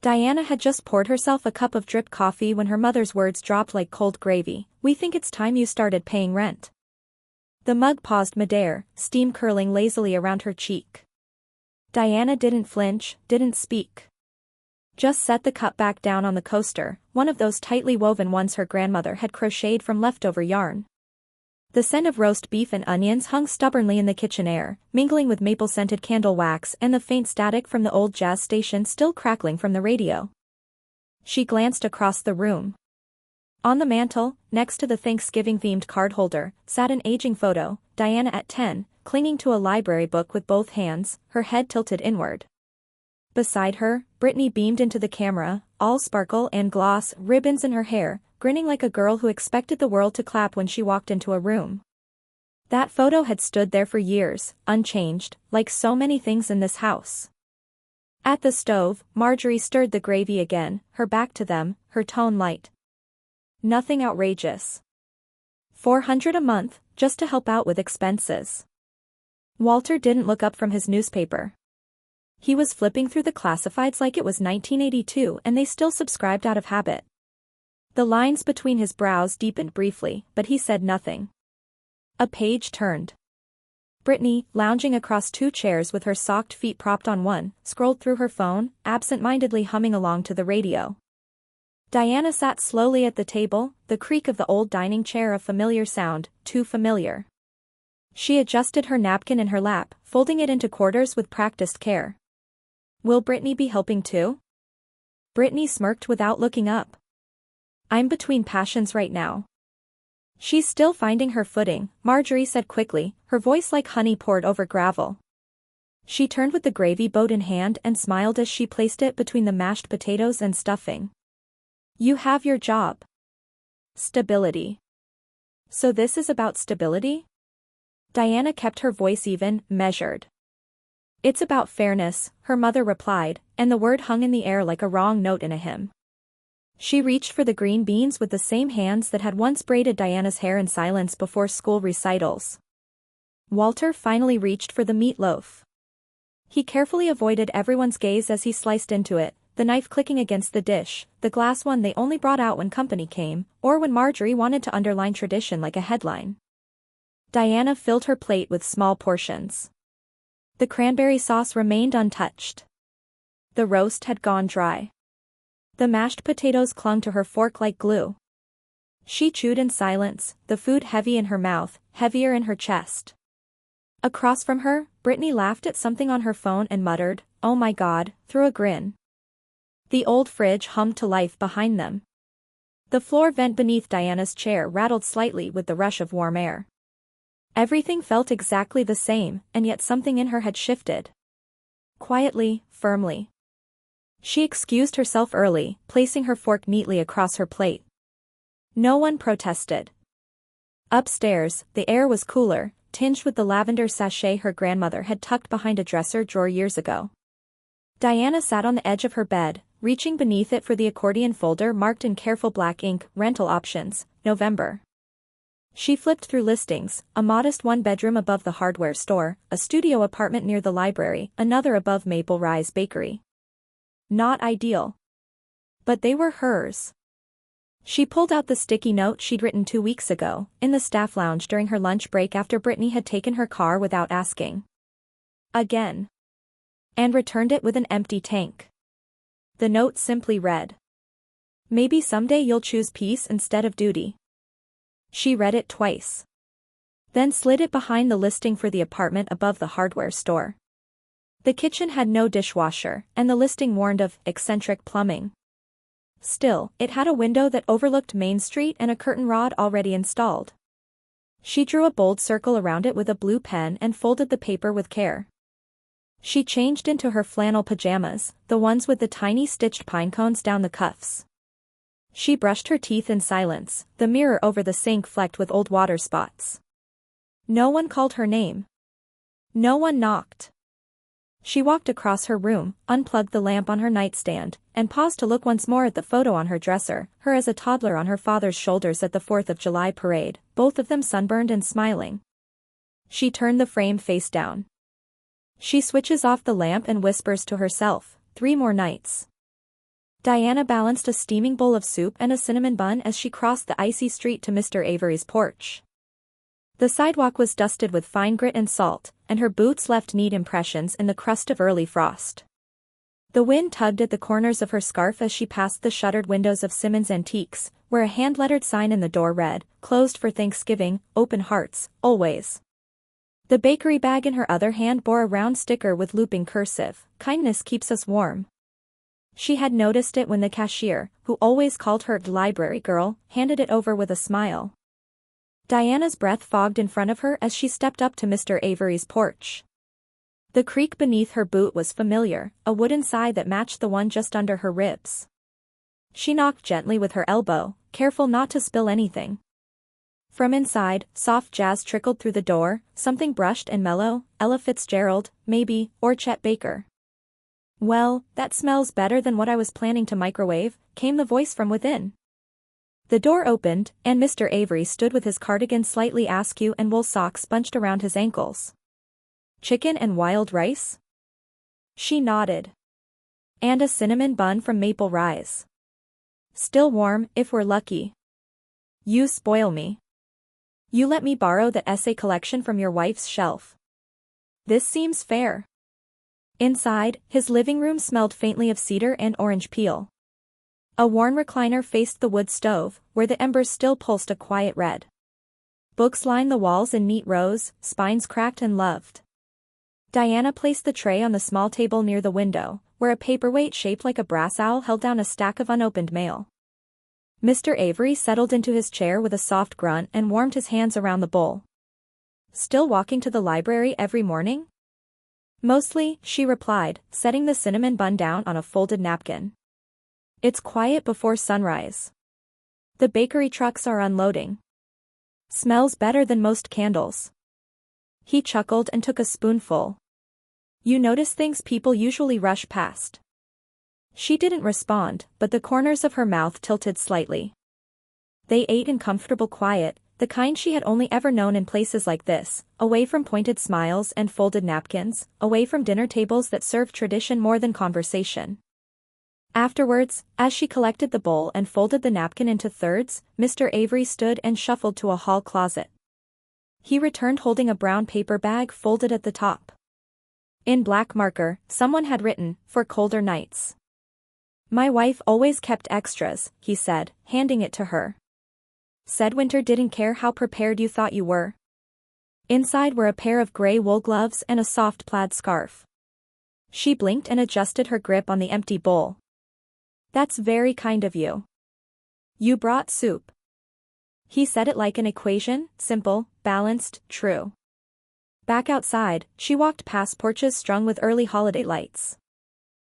Diana had just poured herself a cup of drip coffee when her mother's words dropped like cold gravy. "We think it's time you started paying rent." The mug paused midair, steam curling lazily around her cheek. Diana didn't flinch, didn't speak. Just set the cup back down on the coaster, one of those tightly woven ones her grandmother had crocheted from leftover yarn. The scent of roast beef and onions hung stubbornly in the kitchen air, mingling with maple-scented candle wax and the faint static from the old jazz station still crackling from the radio. She glanced across the room. On the mantel, next to the Thanksgiving-themed card holder, sat an aging photo, Diana at 10, clinging to a library book with both hands, her head tilted inward. Beside her, Brittany beamed into the camera, all sparkle and gloss, ribbons in her hair, grinning like a girl who expected the world to clap when she walked into a room. That photo had stood there for years, unchanged, like so many things in this house. At the stove, Marjorie stirred the gravy again, her back to them, her tone light. "Nothing outrageous. $400 a month, just to help out with expenses." Walter didn't look up from his newspaper. He was flipping through the classifieds like it was 1982 and they still subscribed out of habit. The lines between his brows deepened briefly, but he said nothing. A page turned. Brittany, lounging across two chairs with her socked feet propped on one, scrolled through her phone, absent-mindedly humming along to the radio. Diana sat slowly at the table, the creak of the old dining chair a familiar sound, too familiar. She adjusted her napkin in her lap, folding it into quarters with practiced care. Will Brittany be helping too? Brittany smirked without looking up. "I'm between passions right now." "She's still finding her footing," Marjorie said quickly, her voice like honey poured over gravel. She turned with the gravy boat in hand and smiled as she placed it between the mashed potatoes and stuffing. "You have your job. Stability." "So this is about stability?" Diana kept her voice even, measured. "It's about fairness," her mother replied, and the word hung in the air like a wrong note in a hymn. She reached for the green beans with the same hands that had once braided Diana's hair in silence before school recitals. Walter finally reached for the meatloaf. He carefully avoided everyone's gaze as he sliced into it, the knife clicking against the dish, the glass one they only brought out when company came, or when Marjorie wanted to underline tradition like a headline. Diana filled her plate with small portions. The cranberry sauce remained untouched. The roast had gone dry. The mashed potatoes clung to her fork like glue. She chewed in silence, the food heavy in her mouth, heavier in her chest. Across from her, Brittany laughed at something on her phone and muttered, "Oh my God," through a grin. The old fridge hummed to life behind them. The floor vent beneath Diana's chair rattled slightly with the rush of warm air. Everything felt exactly the same, and yet something in her had shifted. Quietly, firmly. She excused herself early, placing her fork neatly across her plate. No one protested. Upstairs, the air was cooler, tinged with the lavender sachet her grandmother had tucked behind a dresser drawer years ago. Diana sat on the edge of her bed, reaching beneath it for the accordion folder marked in careful black ink, rental options, November. She flipped through listings, a modest one-bedroom above the hardware store, a studio apartment near the library, another above Maple Rise Bakery. Not ideal. But they were hers. She pulled out the sticky note she'd written 2 weeks ago, in the staff lounge during her lunch break after Brittany had taken her car without asking. Again. And returned it with an empty tank. The note simply read, "Maybe someday you'll choose peace instead of duty." She read it twice. Then slid it behind the listing for the apartment above the hardware store. The kitchen had no dishwasher, and the listing warned of eccentric plumbing. Still, it had a window that overlooked Main Street and a curtain rod already installed. She drew a bold circle around it with a blue pen and folded the paper with care. She changed into her flannel pajamas, the ones with the tiny stitched pine cones down the cuffs. She brushed her teeth in silence, the mirror over the sink flecked with old water spots. No one called her name. No one knocked. She walked across her room, unplugged the lamp on her nightstand, and paused to look once more at the photo on her dresser, her as a toddler on her father's shoulders at the 4th of July parade, both of them sunburned and smiling. She turned the frame face down. She switches off the lamp and whispers to herself, 3 more nights. Diana balanced a steaming bowl of soup and a cinnamon bun as she crossed the icy street to Mr. Avery's porch. The sidewalk was dusted with fine grit and salt, and her boots left neat impressions in the crust of early frost. The wind tugged at the corners of her scarf as she passed the shuttered windows of Simmons Antiques, where a hand-lettered sign in the door read, "Closed for Thanksgiving, open hearts, always." The bakery bag in her other hand bore a round sticker with looping cursive, "Kindness keeps us warm." She had noticed it when the cashier, who always called her the library girl, handed it over with a smile. Diana's breath fogged in front of her as she stepped up to Mr. Avery's porch. The creak beneath her boot was familiar, a wooden sigh that matched the one just under her ribs. She knocked gently with her elbow, careful not to spill anything. From inside, soft jazz trickled through the door, something brushed and mellow, Ella Fitzgerald, maybe, or Chet Baker. "Well, that smells better than what I was planning to microwave," came the voice from within. The door opened, and Mr. Avery stood with his cardigan slightly askew and wool socks bunched around his ankles. "Chicken and wild rice?" She nodded. "And a cinnamon bun from Maple Rise. Still warm, if we're lucky." "You spoil me. You let me borrow the essay collection from your wife's shelf. This seems fair." Inside, his living room smelled faintly of cedar and orange peel. A worn recliner faced the wood stove, where the embers still pulsed a quiet red. Books lined the walls in neat rows, spines cracked and loved. Diana placed the tray on the small table near the window, where a paperweight shaped like a brass owl held down a stack of unopened mail. Mr. Avery settled into his chair with a soft grunt and warmed his hands around the bowl. "Still walking to the library every morning?" "Mostly," she replied, setting the cinnamon bun down on a folded napkin. "It's quiet before sunrise. The bakery trucks are unloading. Smells better than most candles." He chuckled and took a spoonful. "You notice things people usually rush past." She didn't respond, but the corners of her mouth tilted slightly. They ate in comfortable quiet, the kind she had only ever known in places like this, away from pointed smiles and folded napkins, away from dinner tables that served tradition more than conversation. Afterwards, as she collected the bowl and folded the napkin into thirds, Mr. Avery stood and shuffled to a hall closet. He returned holding a brown paper bag folded at the top. In black marker, someone had written, "For colder nights." "My wife always kept extras," he said, handing it to her. "Said winter didn't care how prepared you thought you were." Inside were a pair of gray wool gloves and a soft plaid scarf. She blinked and adjusted her grip on the empty bowl. "That's very kind of you. You brought soup." He said it like an equation, simple, balanced, true. Back outside, she walked past porches strung with early holiday lights.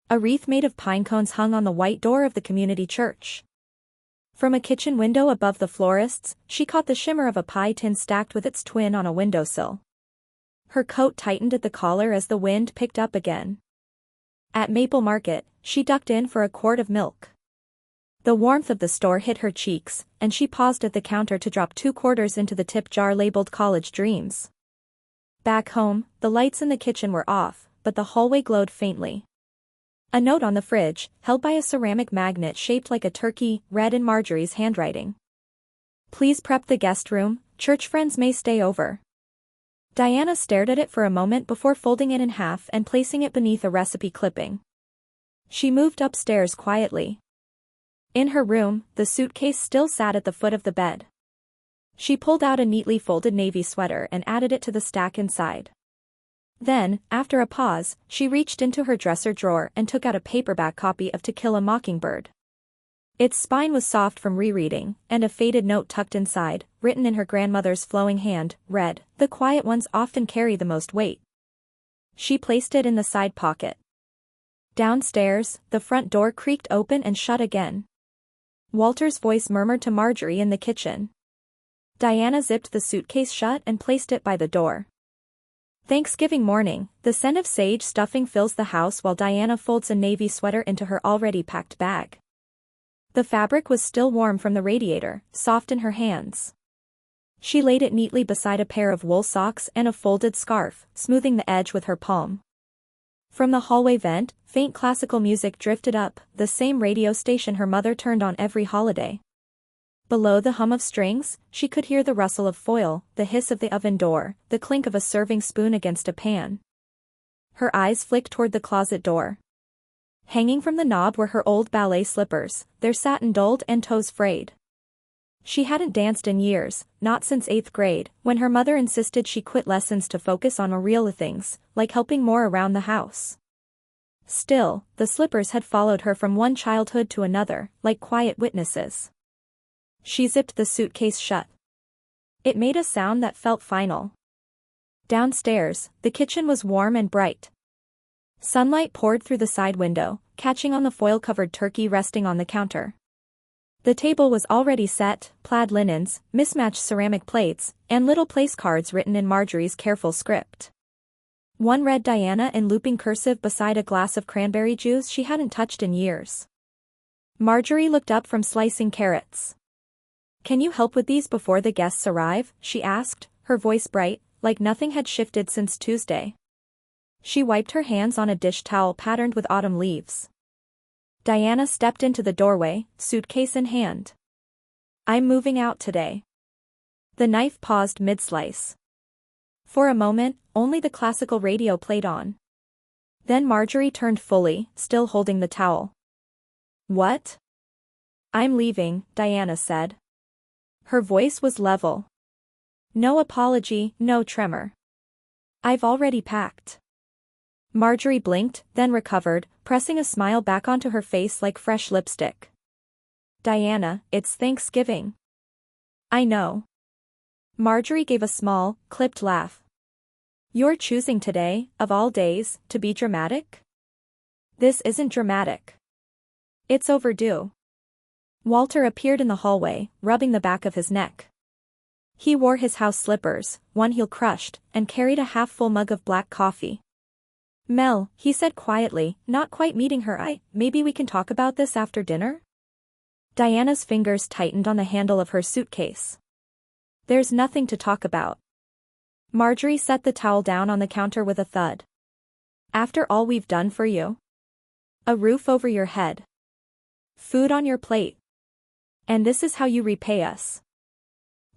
A wreath made of pine cones hung on the white door of the community church. From a kitchen window above the florist's, she caught the shimmer of a pie tin stacked with its twin on a windowsill. Her coat tightened at the collar as the wind picked up again. At Maple Market, she ducked in for a quart of milk. The warmth of the store hit her cheeks, and she paused at the counter to drop 2 quarters into the tip jar labeled College Dreams. Back home, the lights in the kitchen were off, but the hallway glowed faintly. A note on the fridge, held by a ceramic magnet shaped like a turkey, read in Marjorie's handwriting. "Please prep the guest room, church friends may stay over." Diana stared at it for a moment before folding it in half and placing it beneath a recipe clipping. She moved upstairs quietly. In her room, the suitcase still sat at the foot of the bed. She pulled out a neatly folded navy sweater and added it to the stack inside. Then, after a pause, she reached into her dresser drawer and took out a paperback copy of To Kill a Mockingbird. Its spine was soft from rereading, and a faded note tucked inside, written in her grandmother's flowing hand, read, "The quiet ones often carry the most weight." She placed it in the side pocket. Downstairs, the front door creaked open and shut again. Walter's voice murmured to Marjorie in the kitchen. Diana zipped the suitcase shut and placed it by the door. Thanksgiving morning, the scent of sage stuffing fills the house while Diana folds a navy sweater into her already packed bag. The fabric was still warm from the radiator, soft in her hands. She laid it neatly beside a pair of wool socks and a folded scarf, smoothing the edge with her palm. From the hallway vent, faint classical music drifted up, the same radio station her mother turned on every holiday. Below the hum of strings, she could hear the rustle of foil, the hiss of the oven door, the clink of a serving spoon against a pan. Her eyes flicked toward the closet door. Hanging from the knob were her old ballet slippers, their satin dulled and toes frayed. She hadn't danced in years, not since 8th grade, when her mother insisted she quit lessons to focus on real things, like helping more around the house. Still, the slippers had followed her from one childhood to another, like quiet witnesses. She zipped the suitcase shut. It made a sound that felt final. Downstairs, the kitchen was warm and bright. Sunlight poured through the side window, catching on the foil-covered turkey resting on the counter. The table was already set, plaid linens, mismatched ceramic plates, and little place cards written in Marjorie's careful script. One read Diana in looping cursive beside a glass of cranberry juice she hadn't touched in years. Marjorie looked up from slicing carrots. "Can you help with these before the guests arrive?" she asked, her voice bright, like nothing had shifted since Tuesday. She wiped her hands on a dish towel patterned with autumn leaves. Diana stepped into the doorway, suitcase in hand. "I'm moving out today." The knife paused mid-slice. For a moment, only the classical radio played on. Then Marjorie turned fully, still holding the towel. "What?" "I'm leaving," Diana said. Her voice was level. No apology, no tremor. "I've already packed." Marjorie blinked, then recovered, pressing a smile back onto her face like fresh lipstick. "Diana, it's Thanksgiving." "I know." Marjorie gave a small, clipped laugh. "You're choosing today, of all days, to be dramatic?" "This isn't dramatic. It's overdue." Walter appeared in the hallway, rubbing the back of his neck. He wore his house slippers, one heel crushed, and carried a half-full mug of black coffee. "Mel," he said quietly, not quite meeting her eye, "maybe we can talk about this after dinner?" Diana's fingers tightened on the handle of her suitcase. "There's nothing to talk about." Marjorie set the towel down on the counter with a thud. "After all we've done for you? A roof over your head. Food on your plate. And this is how you repay us."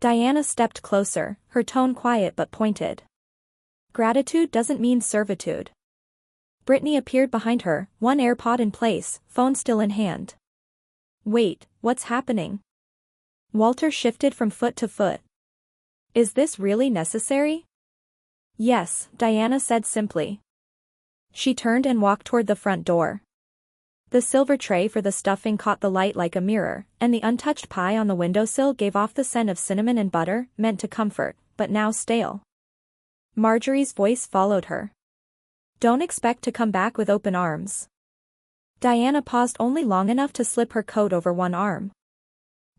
Diana stepped closer, her tone quiet but pointed. "Gratitude doesn't mean servitude." Brittany appeared behind her, one AirPod in place, phone still in hand. "Wait, what's happening?" Walter shifted from foot to foot. "Is this really necessary?" "Yes," Diana said simply. She turned and walked toward the front door. The silver tray for the stuffing caught the light like a mirror, and the untouched pie on the windowsill gave off the scent of cinnamon and butter, meant to comfort, but now stale. Marjorie's voice followed her. "Don't expect to come back with open arms." Diana paused only long enough to slip her coat over one arm.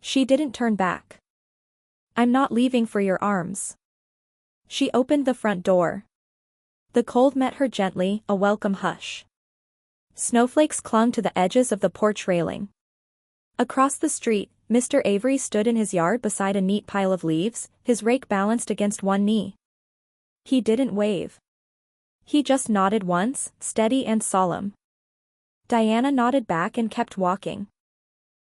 She didn't turn back. "I'm not leaving for your arms." She opened the front door. The cold met her gently, a welcome hush. Snowflakes clung to the edges of the porch railing. Across the street, Mr. Avery stood in his yard beside a neat pile of leaves, his rake balanced against one knee. He didn't wave. He just nodded once, steady and solemn. Diana nodded back and kept walking.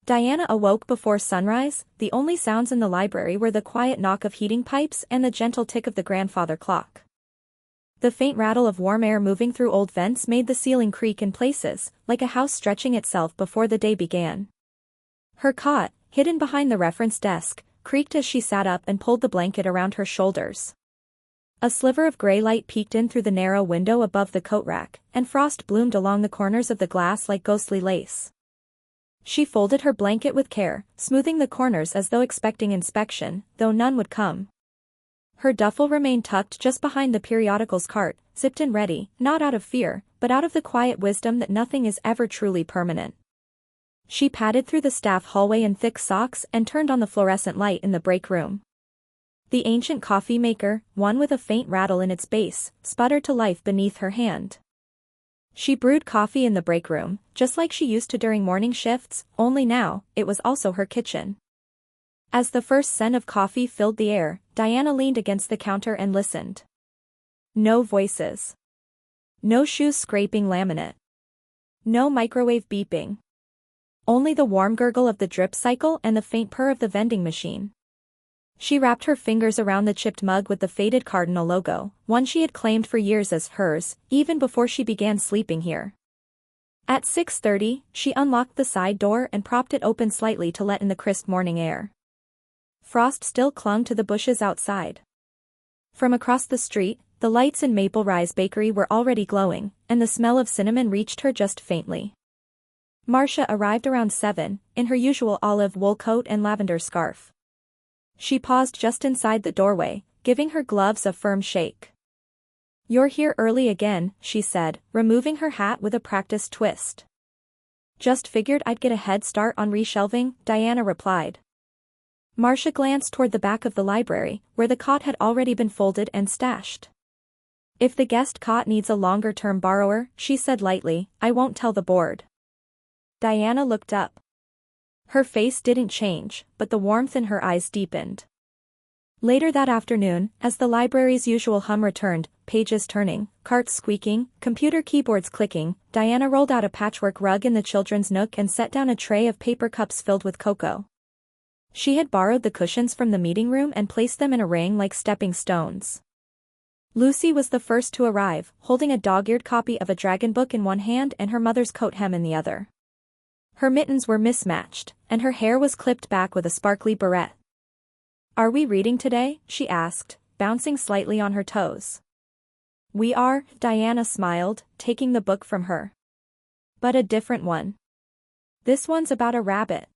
Diana awoke before sunrise, the only sounds in the library were the quiet knock of heating pipes and the gentle tick of the grandfather clock. The faint rattle of warm air moving through old vents made the ceiling creak in places, like a house stretching itself before the day began. Her cot, hidden behind the reference desk, creaked as she sat up and pulled the blanket around her shoulders. A sliver of gray light peeked in through the narrow window above the coat rack, and frost bloomed along the corners of the glass like ghostly lace. She folded her blanket with care, smoothing the corners as though expecting inspection, though none would come. Her duffel remained tucked just behind the periodicals cart, zipped and ready, not out of fear, but out of the quiet wisdom that nothing is ever truly permanent. She padded through the staff hallway in thick socks and turned on the fluorescent light in the break room. The ancient coffee maker, one with a faint rattle in its base, sputtered to life beneath her hand. She brewed coffee in the break room, just like she used to during morning shifts, only now, it was also her kitchen. As the first scent of coffee filled the air, Diana leaned against the counter and listened. No voices. No shoes scraping laminate. No microwave beeping. Only the warm gurgle of the drip cycle and the faint purr of the vending machine. She wrapped her fingers around the chipped mug with the faded cardinal logo, one she had claimed for years as hers, even before she began sleeping here. At 6:30, she unlocked the side door and propped it open slightly to let in the crisp morning air. Frost still clung to the bushes outside. From across the street, the lights in Maple Rise Bakery were already glowing, and the smell of cinnamon reached her just faintly. Marcia arrived around 7, in her usual olive wool coat and lavender scarf. She paused just inside the doorway, giving her gloves a firm shake. "You're here early again," she said, removing her hat with a practiced twist. "Just figured I'd get a head start on reshelving," Diana replied. Marcia glanced toward the back of the library, where the cot had already been folded and stashed. "If the guest cot needs a longer-term borrower," she said lightly, "I won't tell the board." Diana looked up. Her face didn't change, but the warmth in her eyes deepened. Later that afternoon, as the library's usual hum returned, pages turning, carts squeaking, computer keyboards clicking, Diana rolled out a patchwork rug in the children's nook and set down a tray of paper cups filled with cocoa. She had borrowed the cushions from the meeting room and placed them in a ring like stepping stones. Lucy was the first to arrive, holding a dog-eared copy of a dragon book in one hand and her mother's coat hem in the other. Her mittens were mismatched, and her hair was clipped back with a sparkly barrette. "Are we reading today?" she asked, bouncing slightly on her toes. "We are," Diana smiled, taking the book from her. "But a different one. This one's about a rabbit."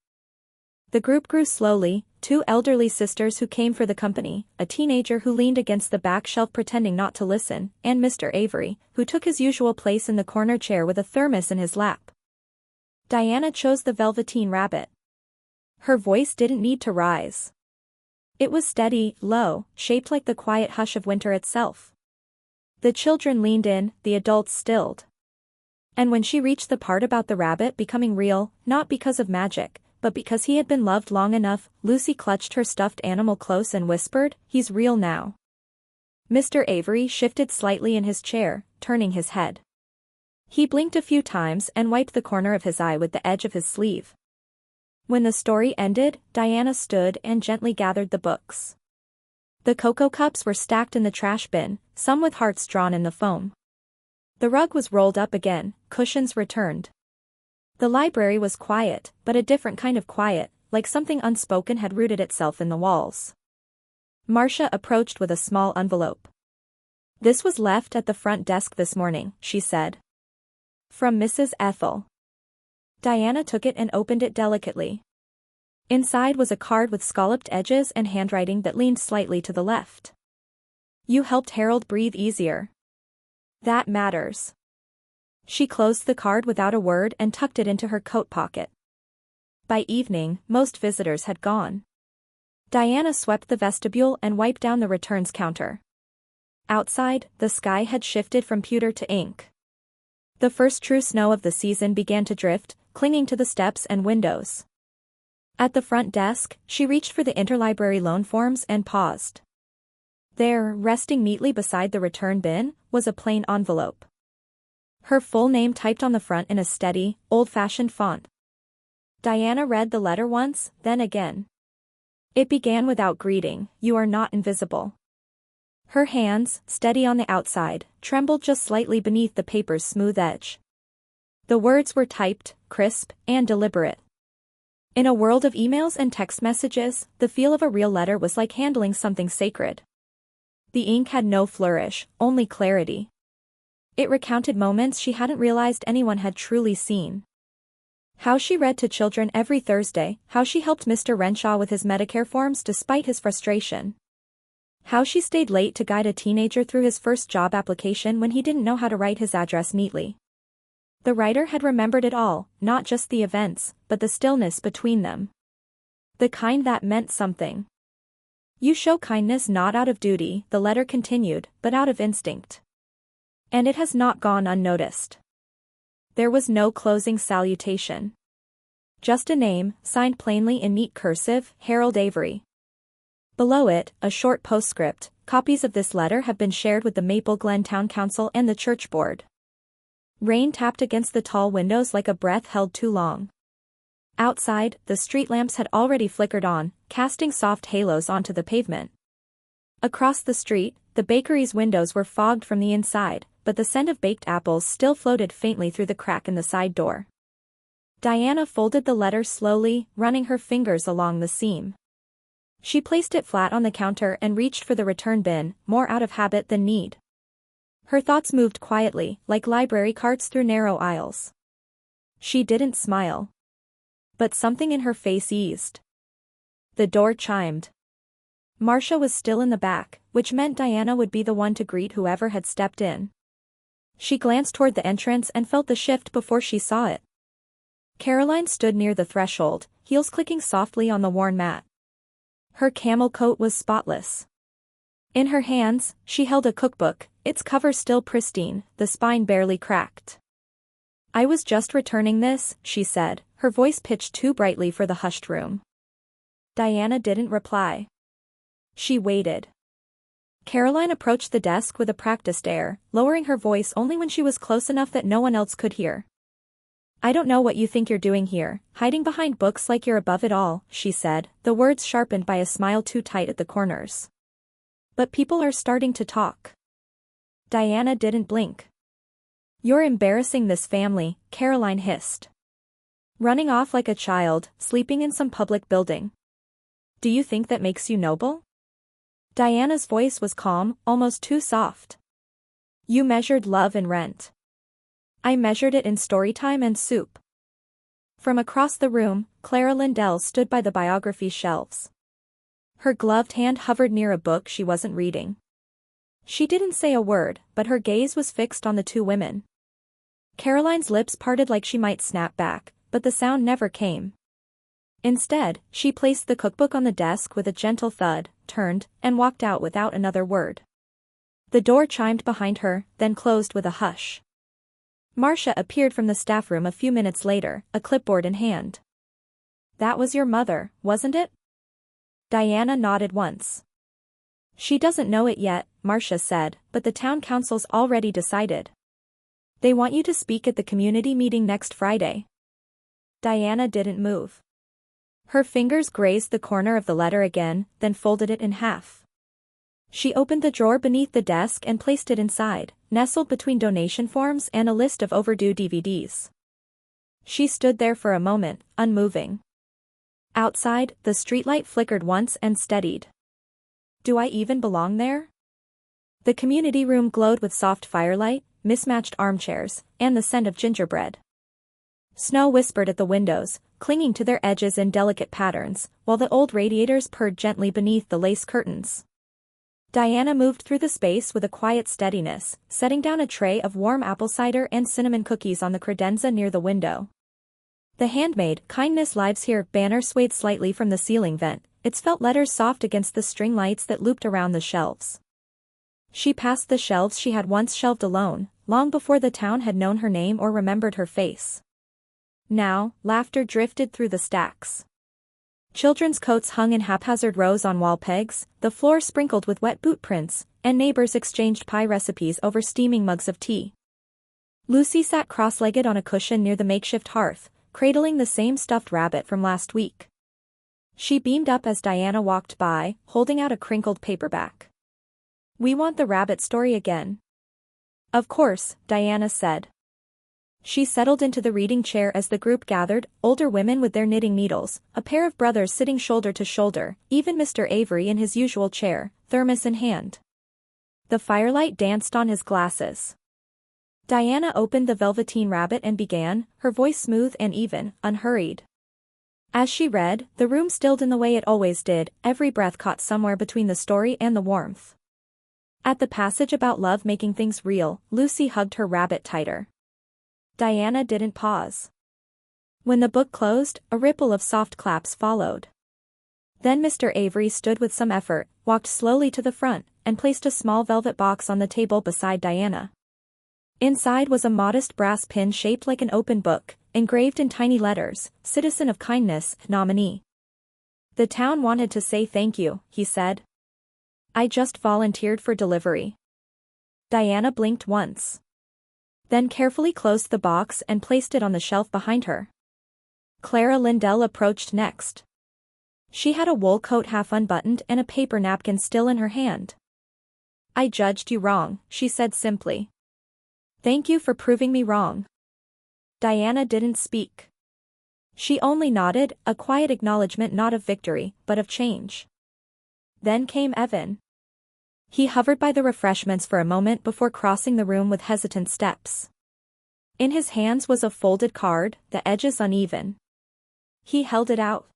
The group grew slowly, two elderly sisters who came for the company, a teenager who leaned against the back shelf pretending not to listen, and Mr. Avery, who took his usual place in the corner chair with a thermos in his lap. Diana chose the velveteen rabbit. Her voice didn't need to rise. It was steady, low, shaped like the quiet hush of winter itself. The children leaned in, the adults stilled. And when she reached the part about the rabbit becoming real, not because of magic, but because he had been loved long enough, Lucy clutched her stuffed animal close and whispered, "He's real now." Mr. Avery shifted slightly in his chair, turning his head. He blinked a few times and wiped the corner of his eye with the edge of his sleeve. When the story ended, Diana stood and gently gathered the books. The cocoa cups were stacked in the trash bin, some with hearts drawn in the foam. The rug was rolled up again, cushions returned. The library was quiet, but a different kind of quiet, like something unspoken had rooted itself in the walls. Marcia approached with a small envelope. "This was left at the front desk this morning," she said. "From Mrs. Ethel." Diana took it and opened it delicately. Inside was a card with scalloped edges and handwriting that leaned slightly to the left. "You helped Harold breathe easier. That matters." She closed the card without a word and tucked it into her coat pocket. By evening, most visitors had gone. Diana swept the vestibule and wiped down the returns counter. Outside, the sky had shifted from pewter to ink. The first true snow of the season began to drift, clinging to the steps and windows. At the front desk, she reached for the interlibrary loan forms and paused. There, resting neatly beside the return bin, was a plain envelope. Her full name typed on the front in a steady, old-fashioned font. Diana read the letter once, then again. It began without greeting, "You are not invisible." Her hands, steady on the outside, trembled just slightly beneath the paper's smooth edge. The words were typed, crisp, and deliberate. In a world of emails and text messages, the feel of a real letter was like handling something sacred. The ink had no flourish, only clarity. It recounted moments she hadn't realized anyone had truly seen. How she read to children every Thursday, how she helped Mr. Renshaw with his Medicare forms despite his frustration. How she stayed late to guide a teenager through his first job application when he didn't know how to write his address neatly. The writer had remembered it all, not just the events, but the stillness between them. The kind that meant something. "You show kindness not out of duty," the letter continued, "but out of instinct. And it has not gone unnoticed." There was no closing salutation. Just a name, signed plainly in neat cursive, Harold Avery. Below it, a short postscript, "Copies of this letter have been shared with the Maple Glen Town Council and the Church Board." Rain tapped against the tall windows like a breath held too long. Outside, the street lamps had already flickered on, casting soft halos onto the pavement. Across the street, the bakery's windows were fogged from the inside, but the scent of baked apples still floated faintly through the crack in the side door. Diana folded the letter slowly, running her fingers along the seam. She placed it flat on the counter and reached for the return bin, more out of habit than need. Her thoughts moved quietly, like library carts through narrow aisles. She didn't smile. But something in her face eased. The door chimed. Marcia was still in the back, which meant Diana would be the one to greet whoever had stepped in. She glanced toward the entrance and felt the shift before she saw it. Caroline stood near the threshold, heels clicking softly on the worn mat. Her camel coat was spotless. In her hands, she held a cookbook, its cover still pristine, the spine barely cracked. "I was just returning this," she said, her voice pitched too brightly for the hushed room. Diana didn't reply. She waited. Caroline approached the desk with a practiced air, lowering her voice only when she was close enough that no one else could hear. "I don't know what you think you're doing here, hiding behind books like you're above it all," she said, the words sharpened by a smile too tight at the corners. "But people are starting to talk." Diana didn't blink. "You're embarrassing this family," Caroline hissed. "Running off like a child, sleeping in some public building. Do you think that makes you noble?" Diana's voice was calm, almost too soft. "You measured love in rent. I measured it in storytime and soup." From across the room, Clara Lindell stood by the biography shelves. Her gloved hand hovered near a book she wasn't reading. She didn't say a word, but her gaze was fixed on the two women. Caroline's lips parted like she might snap back, but the sound never came. Instead, she placed the cookbook on the desk with a gentle thud, turned, and walked out without another word. The door chimed behind her, then closed with a hush. Marcia appeared from the staff room a few minutes later, a clipboard in hand. "That was your mother, wasn't it?" Diana nodded once. "She doesn't know it yet," Marcia said, "but the town council's already decided. They want you to speak at the community meeting next Friday." Diana didn't move. Her fingers grazed the corner of the letter again, then folded it in half. She opened the drawer beneath the desk and placed it inside, nestled between donation forms and a list of overdue DVDs. She stood there for a moment, unmoving. Outside, the streetlight flickered once and steadied. "Do I even belong there?" The community room glowed with soft firelight, mismatched armchairs, and the scent of gingerbread. Snow whispered at the windows, clinging to their edges in delicate patterns, while the old radiators purred gently beneath the lace curtains. Diana moved through the space with a quiet steadiness, setting down a tray of warm apple cider and cinnamon cookies on the credenza near the window. The handmade "Kindness Lives Here" banner swayed slightly from the ceiling vent, its felt letters soft against the string lights that looped around the shelves. She passed the shelves she had once shelved alone, long before the town had known her name or remembered her face. Now, laughter drifted through the stacks. Children's coats hung in haphazard rows on wall pegs, the floor sprinkled with wet boot prints, and neighbors exchanged pie recipes over steaming mugs of tea. Lucy sat cross-legged on a cushion near the makeshift hearth, cradling the same stuffed rabbit from last week. She beamed up as Diana walked by, holding out a crinkled paperback. "We want the rabbit story again." "Of course," Diana said. She settled into the reading chair as the group gathered, older women with their knitting needles, a pair of brothers sitting shoulder to shoulder, even Mr. Avery in his usual chair, thermos in hand. The firelight danced on his glasses. Diana opened the Velveteen Rabbit and began, her voice smooth and even, unhurried. As she read, the room stilled in the way it always did, every breath caught somewhere between the story and the warmth. At the passage about love making things real, Lucy hugged her rabbit tighter. Diana didn't pause. When the book closed, a ripple of soft claps followed. Then Mr. Avery stood with some effort, walked slowly to the front, and placed a small velvet box on the table beside Diana. Inside was a modest brass pin shaped like an open book, engraved in tiny letters, "Citizen of Kindness, nominee." "The town wanted to say thank you," he said. "I just volunteered for delivery." Diana blinked once. then carefully closed the box and placed it on the shelf behind her. Clara Lindell approached next. She had a wool coat half unbuttoned and a paper napkin still in her hand. "I judged you wrong," she said simply. "Thank you for proving me wrong." Diana didn't speak. She only nodded, a quiet acknowledgement not of victory, but of change. Then came Evan. He hovered by the refreshments for a moment before crossing the room with hesitant steps. In his hands was a folded card, the edges uneven. He held it out.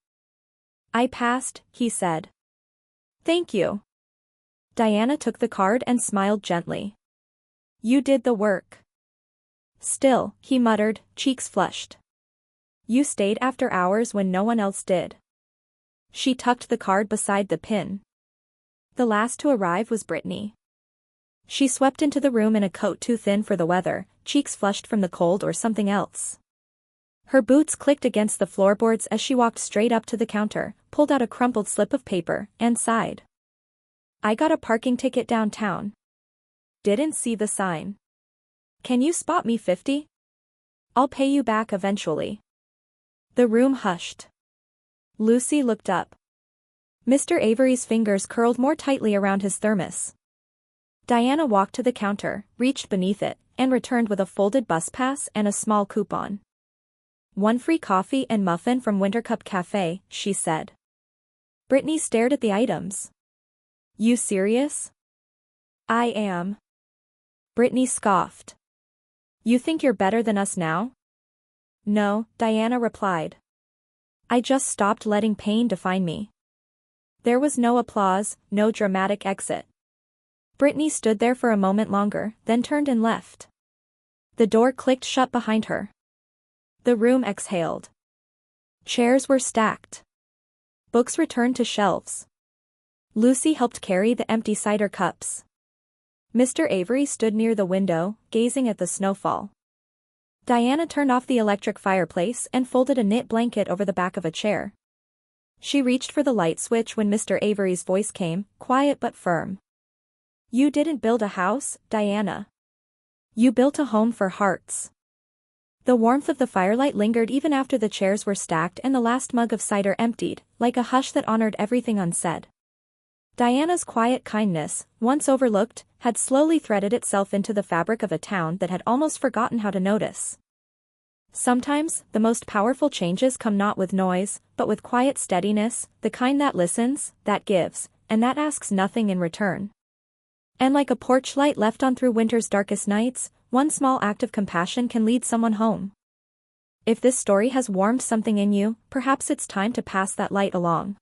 "I passed," he said. "Thank you." Diana took the card and smiled gently. "You did the work." "Still," he muttered, cheeks flushed. "You stayed after hours when no one else did." She tucked the card beside the pin. The last to arrive was Brittany. She swept into the room in a coat too thin for the weather, cheeks flushed from the cold or something else. Her boots clicked against the floorboards as she walked straight up to the counter, pulled out a crumpled slip of paper, and sighed. "I got a parking ticket downtown. Didn't see the sign. Can you spot me 50? I'll pay you back eventually." The room hushed. Lucy looked up. Mr. Avery's fingers curled more tightly around his thermos. Diana walked to the counter, reached beneath it, and returned with a folded bus pass and a small coupon. "One free coffee and muffin from Wintercup Cafe," she said. Brittany stared at the items. "You serious?" "I am." Brittany scoffed. "You think you're better than us now?" "No," Diana replied. "I just stopped letting pain define me." There was no applause, no dramatic exit. Brittany stood there for a moment longer, then turned and left. The door clicked shut behind her. The room exhaled. Chairs were stacked. Books returned to shelves. Lucy helped carry the empty cider cups. Mr. Avery stood near the window, gazing at the snowfall. Diana turned off the electric fireplace and folded a knit blanket over the back of a chair. She reached for the light switch when Mr. Avery's voice came, quiet but firm. "You didn't build a house, Diana. You built a home for hearts." The warmth of the firelight lingered even after the chairs were stacked and the last mug of cider emptied, like a hush that honored everything unsaid. Diana's quiet kindness, once overlooked, had slowly threaded itself into the fabric of a town that had almost forgotten how to notice. Sometimes, the most powerful changes come not with noise, but with quiet steadiness, the kind that listens, that gives, and that asks nothing in return. And like a porch light left on through winter's darkest nights, one small act of compassion can lead someone home. If this story has warmed something in you, perhaps it's time to pass that light along.